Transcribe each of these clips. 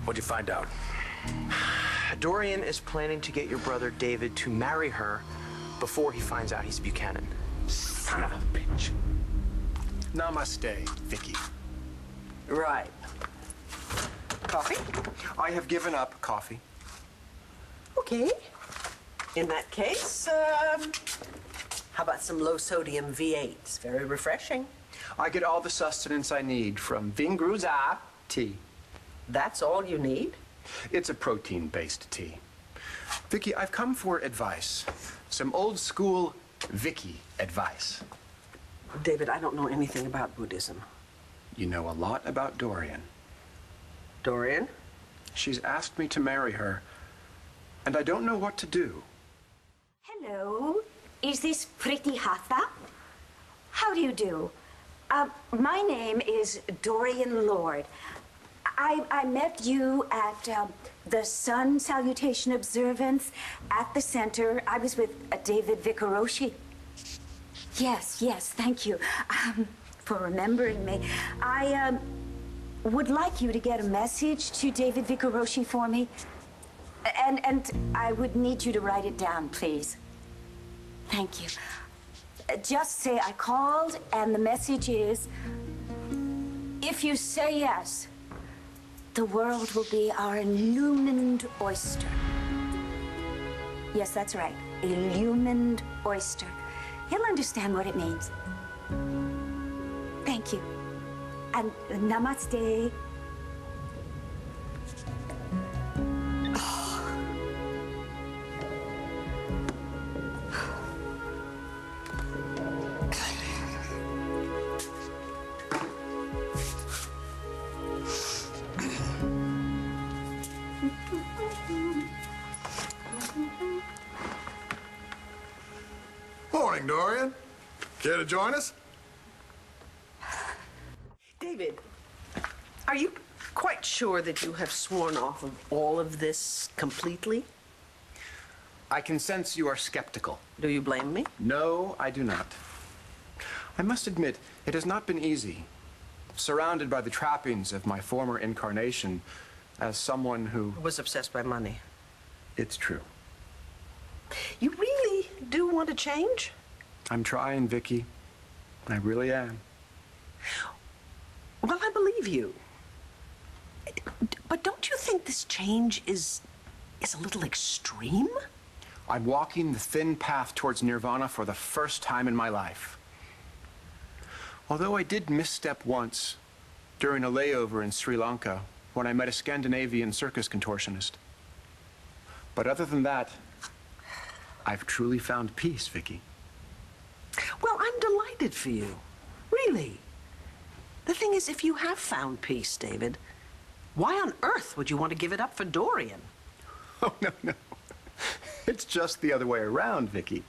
What'd you find out? Dorian is planning to get your brother David to marry her before he finds out he's Buchanan. Son of a bitch. Namaste, Viki. Right. Coffee? I have given up coffee. Okay. In that case, how about some low-sodium V8? It's very refreshing. I get all the sustenance I need from Vingruza tea. That's all you need? It's a protein-based tea. Viki, I've come for advice. Some old-school Viki advice. David, I don't know anything about Buddhism. You know a lot about Dorian. Dorian? She's asked me to marry her, and I don't know what to do. Hello, is this Pretty Hatha? How do you do? My name is Dorian Lord. I met you at the Sun Salutation Observance at the center. I was with David Vicaroshi. Yes, thank you for remembering me. I would like you to get a message to David Vicaroshi for me. And I would need you to write it down, please. Thank you. Just say I called, and the message is, if you say yes, the world will be our illumined oyster. Yes, that's right. Illumined oyster. He'll understand what it means. Thank you. And namaste. Morning, Dorian. Care to join us? David, are you quite sure that you have sworn off of all of this completely? I can sense you are skeptical. Do you blame me? No, I do not. I must admit, it has not been easy. Surrounded by the trappings of my former incarnation as someone who... Was obsessed by money. It's true. You really do want to change? I'm trying, Viki. I really am. Well, I believe you. But don't you think this change is a little extreme? I'm walking the thin path towards nirvana for the first time in my life. Although I did misstep once during a layover in Sri Lanka when I met a Scandinavian circus contortionist. But other than that, I've truly found peace, Viki. Well, I'm delighted for you. Really. The thing is, if you have found peace, David, why on earth would you want to give it up for Dorian? Oh, no. It's just the other way around, Viki.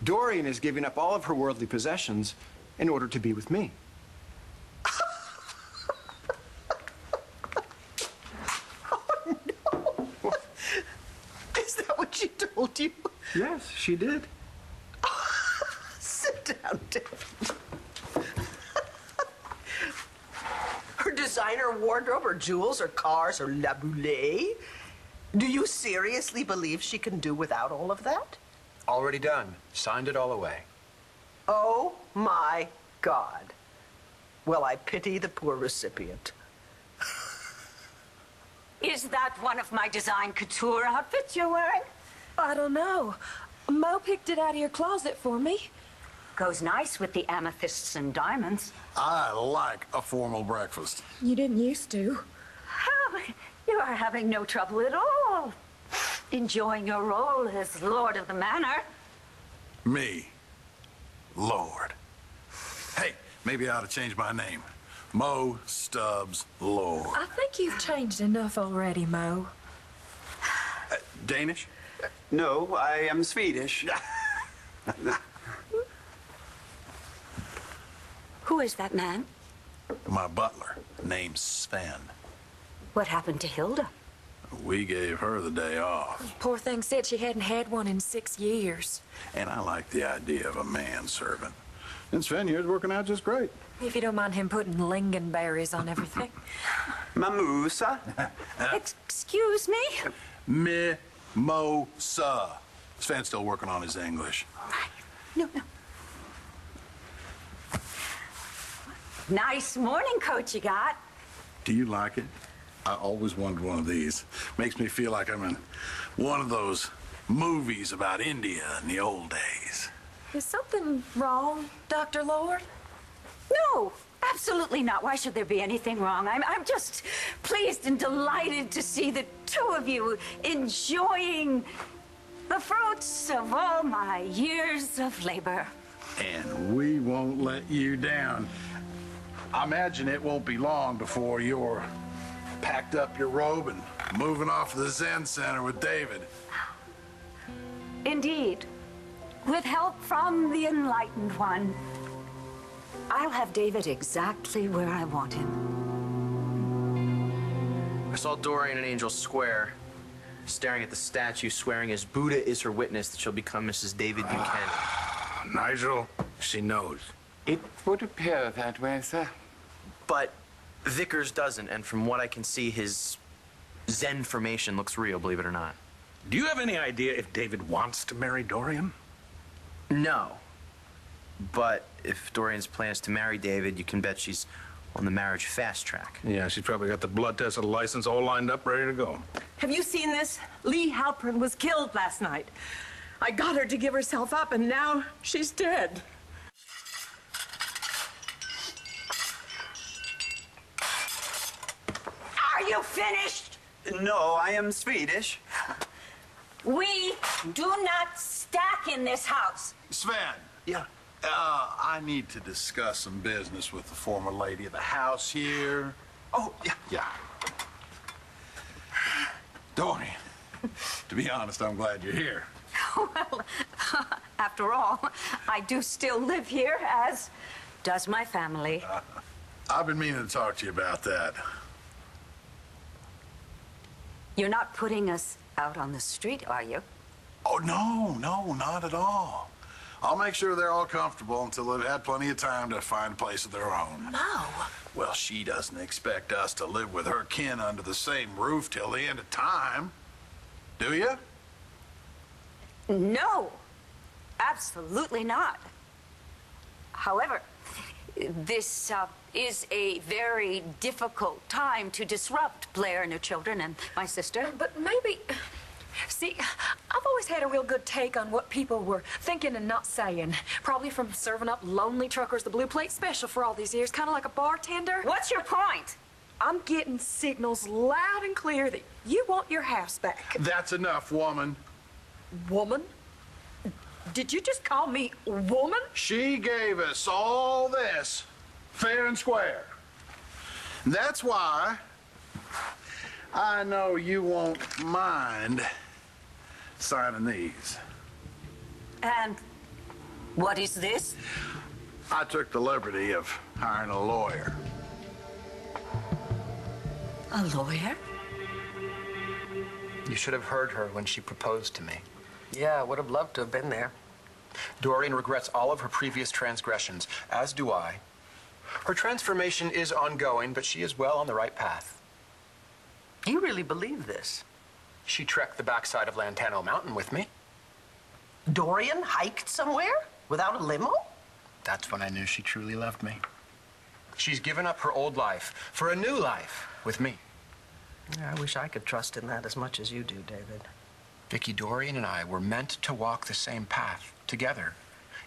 Dorian is giving up all of her worldly possessions in order to be with me. Oh, no. Is that what she told you? Yes, she did. Sit down, David. Her designer wardrobe, or jewels, or cars, or LaBoulaie? Do you seriously believe she can do without all of that? Already done. Signed it all away. Oh, my God. Well, I pity the poor recipient. Is that one of my design couture outfits you're wearing? I don't know. Mo picked it out of your closet for me. Goes nice with the amethysts and diamonds. I like a formal breakfast. You didn't used to. Oh, you are having no trouble at all. Enjoying your role as Lord of the Manor. Me, Lord. Hey, maybe I ought to change my name. Mo Stubbs Lord. I think you've changed enough already, Mo. Danish? No, I am Swedish. Who is that man? My butler, named Sven. What happened to Hilda? We gave her the day off. Poor thing said she hadn't had one in 6 years. And I like the idea of a manservant. And Sven here's working out just great. If you don't mind him putting lingonberries on everything. Mamusa? Excuse me? Mimosa. Sven's still working on his English. No. Nice morning coat you got. Do you like it? I always wanted one of these. Makes me feel like I'm in one of those movies about India in the old days. Is something wrong, Dr. Lord? No, absolutely not. Why should there be anything wrong? I'm just pleased and delighted to see the two of you enjoying the fruits of all my years of labor. And we won't let you down. I imagine it won't be long before you're packed up your robe and moving off to the Zen Center with David. Indeed. With help from the Enlightened One, I'll have David exactly where I want him. I saw Dorian in Angel Square, staring at the statue, swearing as Buddha is her witness that she'll become Mrs. David Buchanan. Nigel, she knows. It would appear that way, sir. But Vickers doesn't, and from what I can see, his Zen formation looks real, believe it or not. Do you have any idea if David wants to marry Dorian? No. But if Dorian's plan is to marry David, you can bet she's on the marriage fast track. Yeah, she's probably got the blood test and the license all lined up, ready to go. Have you seen this? Lee Halpern was killed last night. I got her to give herself up, and now she's dead. Are you finished? No, I am Swedish. We do not stack in this house. Sven. Yeah. I need to discuss some business with the former lady of the house here. Oh, yeah. Yeah. Dorian, to be honest, I'm glad you're here. Well, after all, I do still live here, as does my family. I've been meaning to talk to you about that. You're not putting us out on the street, are you? Oh, no, not at all. I'll make sure they're all comfortable until they've had plenty of time to find a place of their own. No. Well, she doesn't expect us to live with her kin under the same roof till the end of time. Do you? No, absolutely not. However, this is a very difficult time to disrupt Blair and her children and my sister. But maybe... See, I've always had a real good take on what people were thinking and not saying. Probably from serving up lonely truckers the blue plate special for all these years, kind of like a bartender. What's your point? I'm getting signals loud and clear that you want your house back. That's enough, woman. Woman? Did you just call me woman? She gave us all this, fair and square. And that's why I know you won't mind signing these. And what is this? I took the liberty of hiring a lawyer. A lawyer? You should have heard her when she proposed to me. Yeah, I would have loved to have been there. Dorian regrets all of her previous transgressions, as do I. Her transformation is ongoing, but she is well on the right path. You really believe this? She trekked the backside of Lantano Mountain with me. Dorian hiked somewhere without a limo? That's when I knew she truly loved me. She's given up her old life for a new life with me. Yeah, I wish I could trust in that as much as you do, David. Viki, Dorian and I were meant to walk the same path together.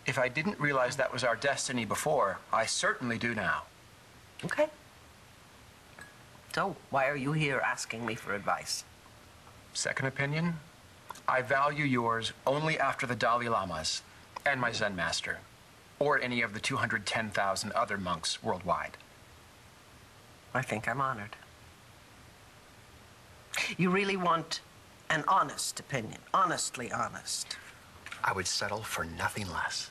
If I didn't realize that was our destiny before, I certainly do now. Okay. So, why are you here asking me for advice? Second opinion, I value yours only after the Dalai Lamas and my Zen master, or any of the 210,000 other monks worldwide. I think I'm honored. You really want an honest opinion, honestly honest. I would settle for nothing less.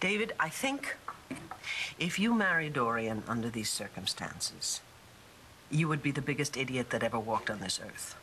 David, I think if you marry Dorian under these circumstances, you would be the biggest idiot that ever walked on this earth.